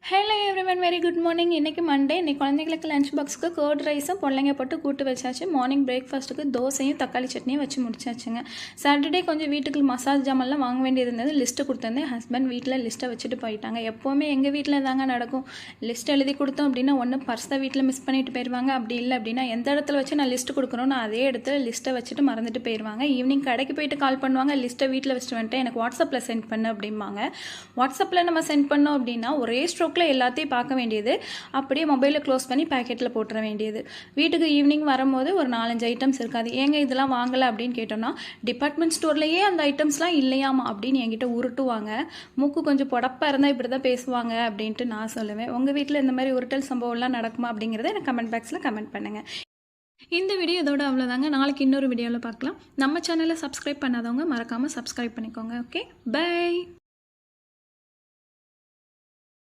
Hello everyone, very good morning. இன்றைக்கி Monday. இன்றைக்கி குழந்தைங்களுக்கு லஞ்ச் பாக்ஸுக்கு கர்ட் ரைஸும் பொடலங்காய் போட்டு கூட்டு வச்சாச்சு. மார்னிங் பிரேக்ஃபாஸ்ட்டுக்கு தோசையும் தக்காளி சட்னியும் வச்சு முடிச்சாச்சுங்க. சாட்டர்டே கொஞ்சம் வீட்டுக்கு மசாலா ஜாமெல்லாம் வாங்க வேண்டியது இருந்தது. லிஸ்ட்டு கொடுத்துருந்தேன். ஹஸ்பண்ட் வீட்டில் லிஸ்ட்டை வச்சுட்டு போயிட்டாங்க. எப்போவுமே எங்கள் வீட்டில் தாங்க நடக்கும். லிஸ்ட் எழுதி கொடுத்தோம் அப்படின்னா ஒன்று பர்ஸை வீட்டில் மிஸ் பண்ணிட்டு போயிடுவாங்க. அப்படி இல்லை அப்படின்னா எந்த இடத்துல வச்சு நான் லிஸ்ட்டு கொடுக்குறோன்னு அதே இடத்துல லிஸ்ட்டை வச்சுட்டு மறந்துட்டு போயிடுவாங்க. ஈவினிங் கடைக்கு போயிட்டு கால் பண்ணுவாங்க, லிஸ்ட்டை வீட்டில் வச்சுட்டு வந்துட்டு எனக்கு வாட்ஸ்அப்பில் சென்ட் பண்ணு அப்படிம்பாங்க. வாட்ஸ்அப்பில் நம்ம சென்ட் பண்ணோம் அப்படின்னா ஒரே ஸ்ட்ரோக் எல்லாத்தையும் பார்க்க வேண்டியது, அப்படியே மொபைலில் க்ளோஸ் பண்ணி பேக்கெட்டில் போட்டுற வேண்டியது. வீட்டுக்கு ஈவினிங் வரும்போது ஒரு 4-5 ஐட்டம்ஸ் இருக்காது. ஏங்க இதெல்லாம் வாங்கலை அப்படின்னு கேட்டோம்னா, டிபார்ட்மெண்ட் ஸ்டோர்லேயே அந்த ஐட்டம்ஸ்லாம் இல்லையாமா அப்படின்னு என்கிட்ட உருட்டுவாங்க. மூக்கு கொஞ்சம் பொடப்பாக இருந்தால் இப்படி தான் பேசுவாங்க அப்படின்ட்டு நான் சொல்லுவேன். உங்கள் வீட்டில் இந்த மாதிரி உருட்டல் சம்பவம்லாம் நடக்குமா அப்படிங்கிறத எனக்கு கமெண்ட் பாக்ஸில் கமெண்ட் பண்ணுங்கள். இந்த வீடியோ இதோட அவ்வளோதாங்க. நாளைக்கு இன்னொரு வீடியோவில் பார்க்கலாம். நம்ம சேனலை சப்ஸ்கிரைப் பண்ணாதவங்க மறக்காமல் சப்ஸ்கிரைப் பண்ணிக்கோங்க. Okay, by.